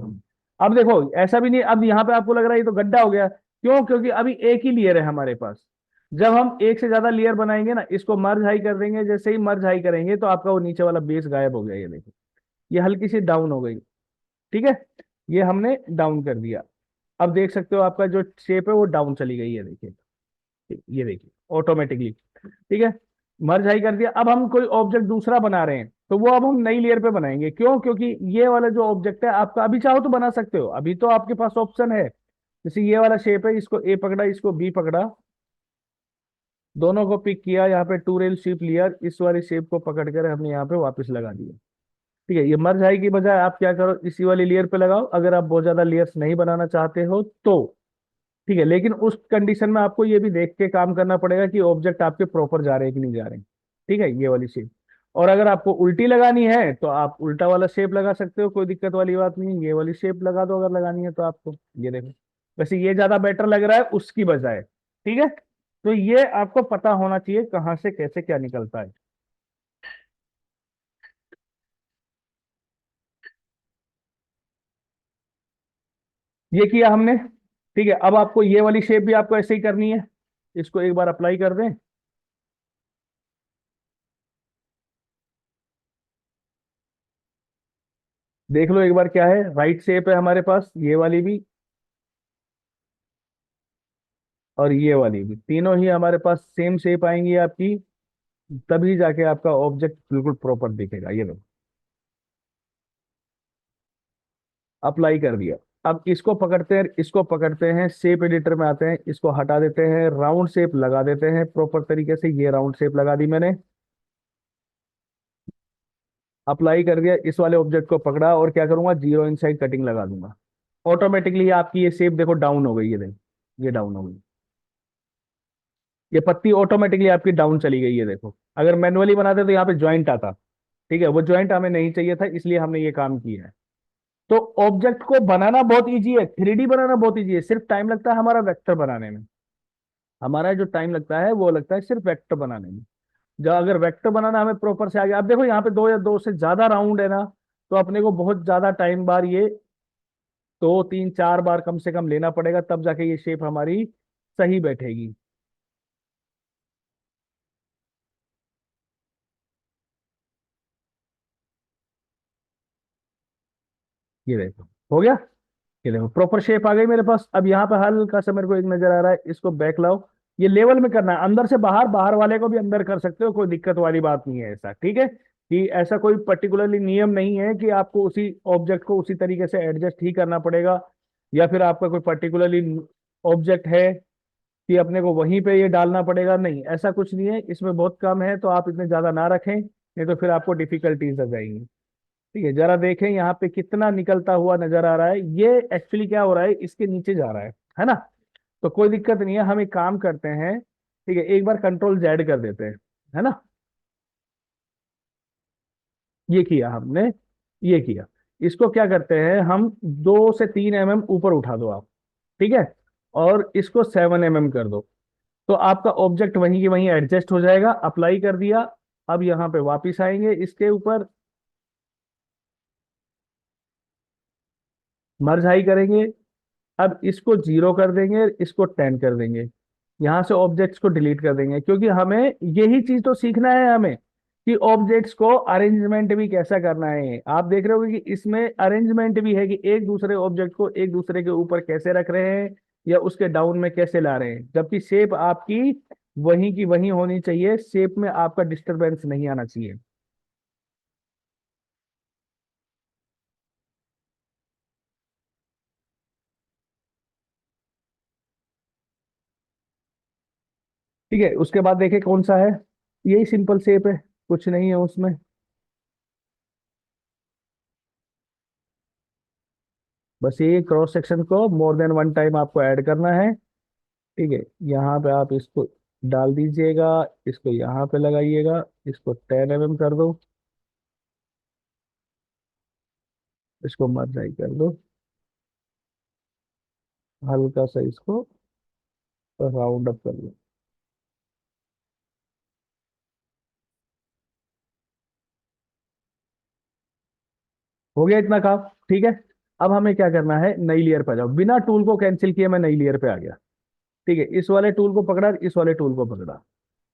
अब देखो ऐसा भी नहीं, अब यहाँ पे आपको लग रहा है ये तो गड्ढा हो गया, क्यों, क्योंकि अभी एक ही लेयर है हमारे पास। जब हम एक से ज्यादा लेयर बनाएंगे ना, इसको मर्ज हाई कर देंगे, जैसे ही मर्ज हाई करेंगे तो आपका वो नीचे वाला बेस गायब हो गया। ये देखो, ये हल्की सी डाउन हो गई। ठीक है, ये हमने डाउन कर दिया। अब देख सकते हो आपका जो शेप है वो डाउन चली गई है, देखिए। ये देखिए ऑटोमेटिकली। ठीक है, मर्ज हाई कर दिया। अब हम कोई ऑब्जेक्ट दूसरा बना रहे हैं, तो वो अब हम नई लेयर पे बनाएंगे। क्यों, क्योंकि ये वाला जो ऑब्जेक्ट है आपका, अभी चाहो तो बना सकते हो, अभी तो आपके पास ऑप्शन है। जैसे ये वाला शेप है, इसको ए पकड़ा, इसको बी पकड़ा, दोनों को पिक किया, यहाँ पे टू रेल शेप लिया, इस वाली शेप को पकड़ कर हमने यहाँ पे वापस लगा दिया। ठीक है, ये मर्ज हाई की बजाय आप क्या करो, इसी वाली लेयर पे लगाओ, अगर आप बहुत ज्यादा लेयर्स नहीं बनाना चाहते हो तो। ठीक है, लेकिन उस कंडीशन में आपको ये भी देख के काम करना पड़ेगा कि ऑब्जेक्ट आपके प्रॉपर जा रहे हैं कि नहीं जा रहे हैं। ठीक है, ये वाली शेप। और अगर आपको उल्टी लगानी है तो आप उल्टा वाला शेप लगा सकते हो, कोई दिक्कत वाली बात नहीं है। ये वाली शेप लगा दो अगर लगानी है तो आपको। ये देखो, वैसे ये ज्यादा बेटर लग रहा है उसकी बजाय। ठीक है, तो ये आपको पता होना चाहिए कहाँ से कैसे क्या निकलता है। ये किया हमने। ठीक है, अब आपको ये वाली शेप भी आपको ऐसे ही करनी है। इसको एक बार अप्लाई कर दें। देख लो एक बार क्या है, राइट शेप है हमारे पास, ये वाली भी और ये वाली भी, तीनों ही हमारे पास सेम शेप आएंगी आपकी। तभी जाके आपका ऑब्जेक्ट बिल्कुल प्रॉपर दिखेगा। ये लो, अप्लाई कर दिया। अब इसको पकड़ते हैं, इसको पकड़ते हैं, शेप एडिटर में आते हैं, इसको हटा देते हैं, राउंड शेप लगा देते हैं प्रॉपर तरीके से। ये राउंड शेप लगा दी मैंने, अप्लाई कर दिया। इस वाले ऑब्जेक्ट को पकड़ा और क्या करूंगा, जीरो इनसाइड कटिंग लगा दूंगा। ऑटोमेटिकली आपकी ये शेप देखो डाउन हो गई, ये देखो ये डाउन हो गई। ये पत्ती ऑटोमेटिकली आपकी डाउन चली गई है, देखो। अगर मैनुअली बनाते तो यहाँ पे ज्वाइंट आता। ठीक है, वो ज्वाइंट हमें नहीं चाहिए था, इसलिए हमने ये काम किया है। तो ऑब्जेक्ट को बनाना बहुत इजी है, 3D बनाना बहुत इजी है, सिर्फ टाइम लगता है हमारा वेक्टर बनाने में। हमारा जो टाइम लगता है वो लगता है सिर्फ वेक्टर बनाने में। जब अगर वेक्टर बनाना हमें प्रॉपर से आ गया, अब देखो यहाँ पे दो या दो से ज्यादा राउंड है ना, तो अपने को बहुत ज्यादा टाइम बार ये 2 3 4 बार कम से कम लेना पड़ेगा, तब जाके ये शेप हमारी सही बैठेगी। ये देखो हो गया। ये देखो प्रॉपर शेप आ गई मेरे पास। अब यहाँ पे हल्का सा मेरे को एक नजर आ रहा है, इसको बैक लाओ। ये लेवल में करना है, अंदर से बाहर, बाहर वाले को भी अंदर कर सकते हो, कोई दिक्कत वाली बात नहीं है ऐसा, ठीक है। कि ऐसा कोई पर्टिकुलरली नियम नहीं है कि आपको उसी ऑब्जेक्ट को उसी तरीके से एडजस्ट ही करना पड़ेगा, या फिर आपका कोई पर्टिकुलरली ऑब्जेक्ट है कि अपने को वहीं पे ये डालना पड़ेगा, नहीं ऐसा कुछ नहीं है। इसमें बहुत कम है तो आप इतने ज्यादा ना रखें, नहीं तो फिर आपको डिफिकल्टीज आ जाएंगी। ठीक है, जरा देखें यहाँ पे कितना निकलता हुआ नजर आ रहा है। ये एक्चुअली क्या हो रहा है, इसके नीचे जा रहा है ना। तो कोई दिक्कत नहीं है, हम एक काम करते हैं, ठीक है, एक बार कंट्रोल जेड कर देते हैं, है ना। ये किया हमने, ये किया। इसको क्या करते हैं हम, 2 से 3 mm ऊपर उठा दो आप, ठीक है, और इसको 7 mm कर दो। तो आपका ऑब्जेक्ट वहीं की वहीं एडजस्ट हो जाएगा। अप्लाई कर दिया। अब यहाँ पे वापिस आएंगे इसके ऊपर, मर्ज हाई करेंगे। अब इसको 0 कर देंगे, इसको 10 कर देंगे। यहां से ऑब्जेक्ट्स को डिलीट कर देंगे, क्योंकि हमें यही चीज तो सीखना है हमें, कि ऑब्जेक्ट्स को अरेंजमेंट भी कैसा करना है। आप देख रहे हो कि इसमें अरेंजमेंट भी है, कि एक दूसरे ऑब्जेक्ट को एक दूसरे के ऊपर कैसे रख रहे हैं, या उसके डाउन में कैसे ला रहे हैं, जबकि शेप आपकी वहीं की वहीं होनी चाहिए, शेप में आपका डिस्टरबेंस नहीं आना चाहिए। ठीक है, उसके बाद देखें कौन सा है। यही सिंपल शेप है, कुछ नहीं है उसमें। बस ये क्रॉस सेक्शन को मोर देन वन टाइम आपको ऐड करना है। ठीक है, यहाँ पे आप इसको डाल दीजिएगा, इसको यहाँ पे लगाइएगा, इसको 10 mm कर दो, इसको मर्जाई कर दो, हल्का सा इसको राउंड अप कर दो। हो गया इतना काम, ठीक है। अब हमें क्या करना है, नई लेयर पे जाओ, बिना टूल को कैंसिल किए मैं नई लेयर पे आ गया। ठीक है, इस वाले टूल को पकड़ा, इस वाले टूल को पकड़ा,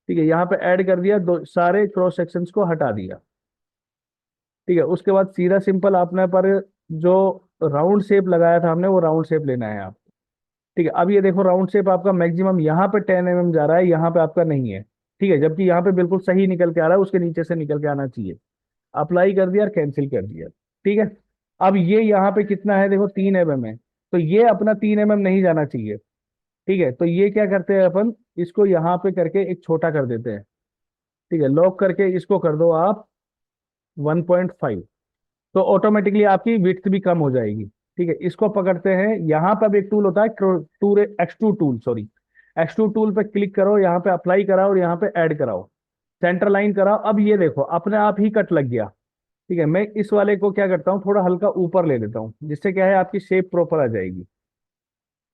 ठीक है, यहाँ पे ऐड कर दिया, दो सारे क्रॉस सेक्शंस को हटा दिया। ठीक है, उसके बाद सीधा सिंपल आपने पर जो राउंड शेप लगाया था हमने, वो राउंड शेप लेना है आप। ठीक है, अब ये देखो राउंड शेप आपका मैक्सिमम यहाँ पे 10 mm जा रहा है, यहाँ पे आपका नहीं है। ठीक है, जबकि यहाँ पे बिल्कुल सही निकल के आ रहा है, उसके नीचे से निकल के आना चाहिए। अप्लाई कर दिया और कैंसिल कर दिया। ठीक है, अब ये यहाँ पे कितना है, देखो 3 mm है, तो ये अपना 3 mm नहीं जाना चाहिए। ठीक है, तो ये क्या करते हैं अपन, इसको यहाँ पे करके एक छोटा कर देते हैं। ठीक है, लॉक करके इसको कर दो आप 1.5, तो ऑटोमेटिकली आपकी विड्थ भी कम हो जाएगी। ठीक है, इसको पकड़ते हैं, यहाँ पे अब एक टूल होता है tour x to tool, sorry, x to tool पे क्लिक करो, यहाँ पे अप्लाई कराओ और यहाँ पे ऐड कराओ, सेंटर लाइन कराओ। अब ये देखो अपने आप ही कट लग गया। ठीक है, मैं इस वाले को क्या करता हूँ, थोड़ा हल्का ऊपर ले लेता हूँ, जिससे क्या है आपकी शेप प्रॉपर आ जाएगी।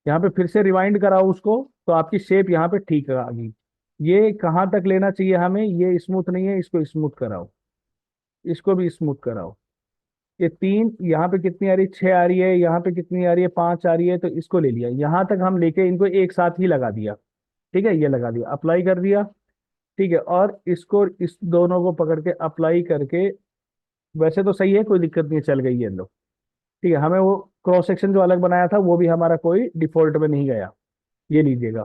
यहाँ पे फिर से रिवाइंड कराओ उसको, तो आपकी शेप यहाँ पे ठीक आ गई। ये कहाँ तक लेना चाहिए हमें, ये स्मूथ नहीं है, इसको स्मूथ कराओ, इसको भी स्मूथ कराओ। ये तीन, यहाँ पे कितनी आ रही है, 6 आ रही है, यहाँ पे कितनी आ रही है, 5 आ रही है, तो इसको ले लिया, यहाँ तक हम लेके इनको एक साथ ही लगा दिया। ठीक है, ये लगा दिया, अप्लाई कर दिया। ठीक है, और इसको इस दोनों को पकड़ के अप्लाई करके, वैसे तो सही है, कोई दिक्कत नहीं है, चल गई है लोग। ठीक है, हमें वो क्रॉस सेक्शन जो अलग बनाया था वो भी हमारा कोई डिफॉल्ट में नहीं गया, ये लीजिएगा।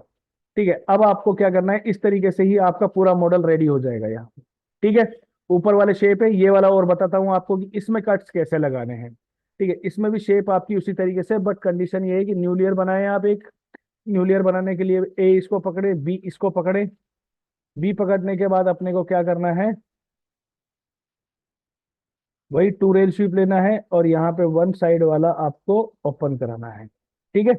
ठीक है, अब आपको क्या करना है, इस तरीके से ही आपका पूरा मॉडल रेडी हो जाएगा यहाँ पे। ठीक है, ऊपर वाले शेप है ये वाला, और बताता हूँ आपको कि इसमें कट्स कैसे लगाने हैं। ठीक है, इसमें भी शेप आपकी उसी तरीके से, बट कंडीशन ये है कि न्यू लेयर बनाए आप एक। न्यू लेयर बनाने के लिए ए इसको पकड़े, बी इसको पकड़े, बी पकड़ने के बाद अपने को क्या करना है, वही टू रेल स्वीप लेना है, और यहाँ पे वन साइड वाला आपको ओपन कराना है। ठीक है,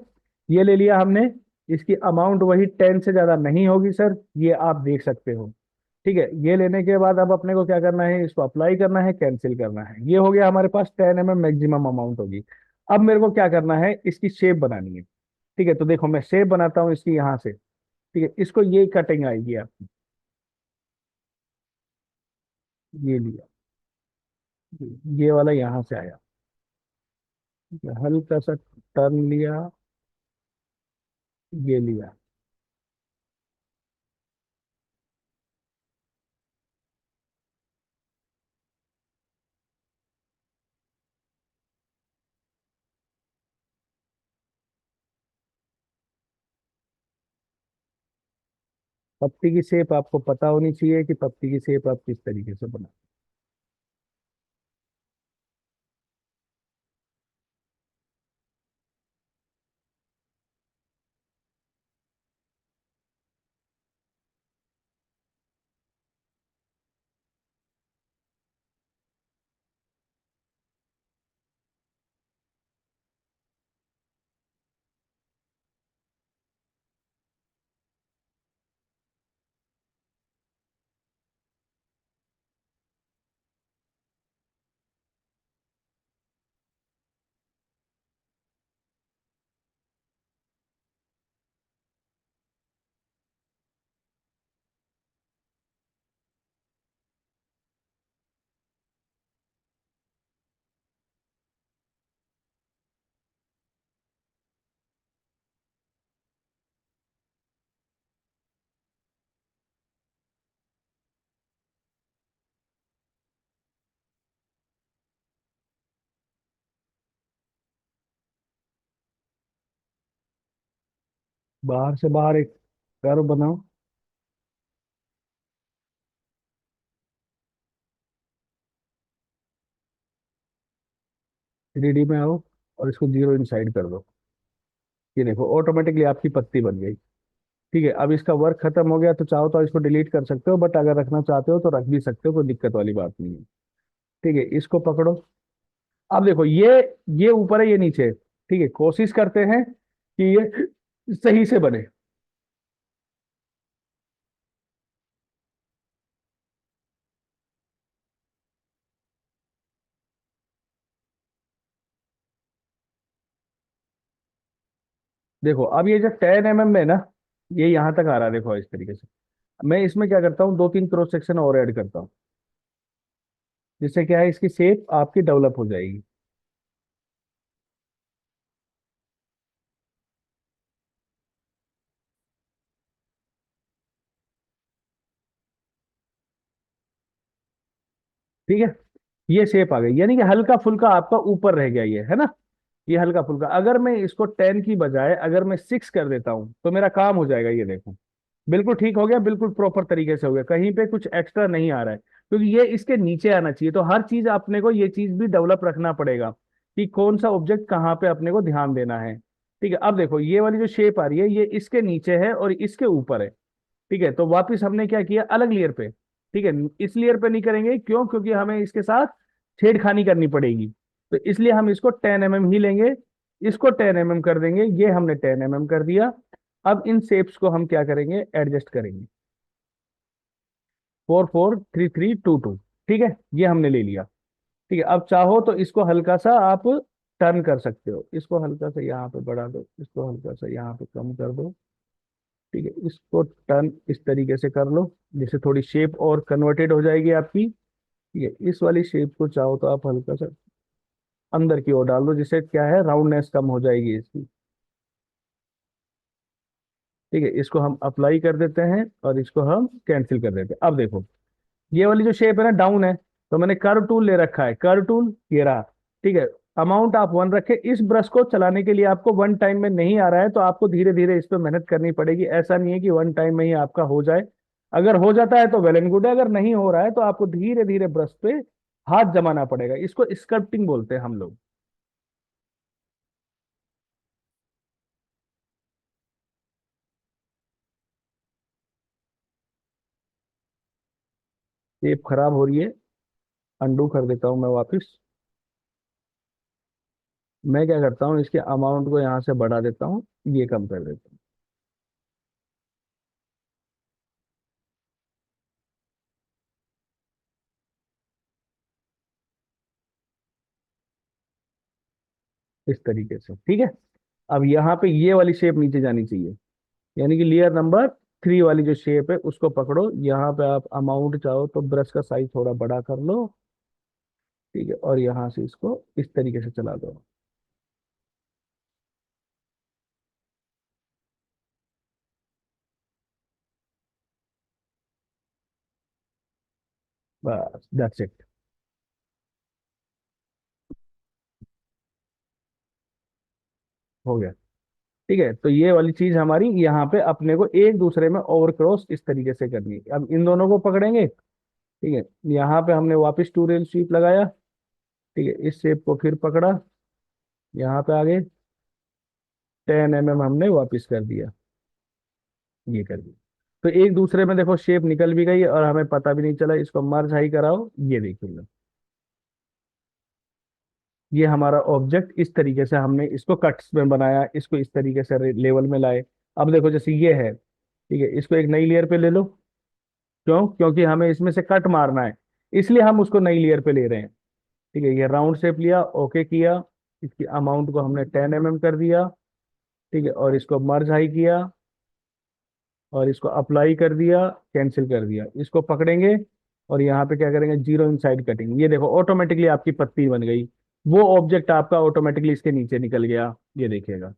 ये ले लिया हमने। इसकी अमाउंट वही 10 से ज्यादा नहीं होगी सर, ये आप देख सकते हो। ठीक है, ये लेने के बाद अब अपने को क्या करना है, इसको अप्लाई करना है, कैंसिल करना है, ये हो गया हमारे पास 10 mm मैक्सिमम अमाउंट होगी। अब मेरे को क्या करना है, इसकी शेप बनानी है। ठीक है, तो देखो मैं शेप बनाता हूँ इसकी यहाँ से। ठीक है, इसको ये कटिंग आएगी आपकी, ये लिया, ये वाला यहाँ से आया, ठीक है, हल्का सा टर्न लिया, ये लिया। पत्ती की शेप आपको पता होनी चाहिए कि पत्ती की शेप आप किस तरीके से बना। बाहर से बाहर एक कर्व बनाओ, 3D में आओ और इसको 0 इनसाइड कर दो। ये देखो ऑटोमेटिकली आपकी पत्ती बन गई। ठीक है, अब इसका वर्क खत्म हो गया, तो चाहो तो इसको डिलीट कर सकते हो, बट अगर रखना चाहते हो तो रख भी सकते हो, कोई दिक्कत वाली बात नहीं है। ठीक है, इसको पकड़ो। अब देखो ये ऊपर है, ये नीचे है। ठीक है, कोशिश करते हैं कि ये सही से बने। देखो अब ये जो 10 mm में ना, ये यहाँ तक आ रहा है, देखो इस तरीके से। मैं इसमें क्या करता हूँ, 2-3 क्रॉस सेक्शन और ऐड करता हूँ, जिससे क्या है, इसकी शेप आपकी डेवलप हो जाएगी। ठीक है, ये शेप आ गई, यानी कि हल्का फुल्का आपका ऊपर रह गया ये, है ना। ये हल्का फुल्का, अगर मैं इसको 10 की बजाय अगर मैं 6 कर देता हूं तो मेरा काम हो जाएगा, ये देखो। बिल्कुल ठीक हो गया, बिल्कुल प्रॉपर तरीके से हो गया, कहीं पे कुछ एक्स्ट्रा नहीं आ रहा है, क्योंकि ये इसके नीचे आना चाहिए। तो हर चीज अपने को ये चीज भी डेवलप रखना पड़ेगा कि कौन सा ऑब्जेक्ट कहाँ पे अपने को ध्यान देना है। ठीक है, अब देखो ये वाली जो शेप आ रही है, ये इसके नीचे है और इसके ऊपर है। ठीक है, तो वापिस हमने क्या किया, अलग लेयर पे। ठीक है, इस लेयर पे नहीं करेंगे, क्यों, क्योंकि हमें इसके साथ छेड़खानी करनी पड़ेगी। तो इसलिए हम इसको 10 mm ही लेंगे, इसको 10 mm कर देंगे, ये हमने 10 mm कर दिया। अब इन शेप्स को हम क्या करेंगे, एडजस्ट करेंगे। 4 4 3 3 2 2। ठीक है, ये हमने ले लिया। ठीक है, अब चाहो तो इसको हल्का सा आप टर्न कर सकते हो, इसको हल्का सा यहाँ पे बढ़ा दो, इसको हल्का सा यहाँ पे कम कर दो। ठीक है, इसको टर्न इस तरीके से कर लो, जिससे थोड़ी शेप और कन्वर्टेड हो जाएगी आपकी। ठीक है, इस वाली शेप को चाहो तो आप हल्का सा अंदर की ओर डाल दो, जिससे क्या है, राउंडनेस कम हो जाएगी इसकी। ठीक है, इसको हम अप्लाई कर देते हैं और इसको हम कैंसिल कर देते हैं। अब देखो ये वाली जो शेप है ना, डाउन है, तो मैंने कर्व टूल ले रखा है, कर्व टूल ये रहा। ठीक है, अमाउंट आप 1 रखे। इस ब्रश को चलाने के लिए आपको 1 टाइम में नहीं आ रहा है, तो आपको धीरे धीरे इस पर मेहनत करनी पड़ेगी। ऐसा नहीं है कि 1 टाइम में ही आपका हो जाए। अगर हो जाता है तो वेल एंड गुड है, अगर नहीं हो रहा है तो आपको धीरे धीरे ब्रश पे हाथ जमाना पड़ेगा। इसको स्कल्पटिंग बोलते हैं हम लोग। शेप खराब हो रही है, अंडू कर देता हूं मैं वापस। मैं क्या करता हूँ, इसके अमाउंट को यहाँ से बढ़ा देता हूँ, ये कम कर देता हूँ, इस तरीके से। ठीक है, अब यहाँ पे ये वाली शेप नीचे जानी चाहिए, यानी कि लेयर नंबर थ्री वाली जो शेप है उसको पकड़ो, यहाँ पे आप अमाउंट चाहो तो ब्रश का साइज थोड़ा बड़ा कर लो, ठीक है, और यहाँ से इसको इस तरीके से चला दो। बस दैट्स इट। हो गया। ठीक है, तो ये वाली चीज हमारी यहाँ पे अपने को एक दूसरे में ओवर क्रॉस इस तरीके से करनी है। अब इन दोनों को पकड़ेंगे, ठीक है, यहाँ पे हमने वापस टू रेल स्वीप लगाया, ठीक है, इस शेप को फिर पकड़ा, यहाँ पे आगे 10 mm हमने वापस कर दिया, ये कर दिया। तो एक दूसरे में देखो शेप निकल भी गई और हमें पता भी नहीं चला। इसको मर्ज हाई कराओ, ये देखिए, ये हमारा ऑब्जेक्ट इस तरीके से हमने इसको कट्स में बनाया, इसको इस तरीके से लेवल में लाए। अब देखो जैसे ये है, ठीक है, इसको एक नई लेयर पे ले लो। क्यों? क्योंकि हमें इसमें से कट मारना है, इसलिए हम उसको नई लेयर पे ले रहे हैं। ठीक है, ये राउंड शेप लिया, ओके किया, इसकी अमाउंट को हमने 10 mm कर दिया, ठीक है, और इसको मर्ज हाई किया और इसको अप्लाई कर दिया, कैंसिल कर दिया। इसको पकड़ेंगे और यहाँ पे क्या करेंगे, जीरो इनसाइड कटिंग। ये देखो ऑटोमेटिकली आपकी पत्ती बन गई, वो ऑब्जेक्ट आपका ऑटोमेटिकली इसके नीचे निकल गया, ये देखिएगा।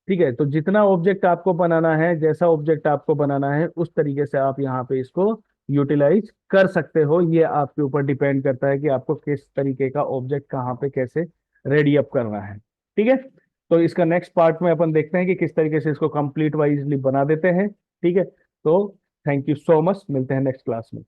ठीक है, तो जितना ऑब्जेक्ट आपको बनाना है, जैसा ऑब्जेक्ट आपको बनाना है, उस तरीके से आप यहाँ पे इसको यूटिलाइज कर सकते हो। ये आपके ऊपर डिपेंड करता है कि आपको किस तरीके का ऑब्जेक्ट कहाँ पे कैसे रेडी अप करना है। ठीक है, तो इसका नेक्स्ट पार्ट में अपन देखते हैं कि किस तरीके से इसको कंप्लीट वाइजली बना देते हैं। ठीक है, तो थैंक यू सो मच, मिलते हैं नेक्स्ट क्लास में।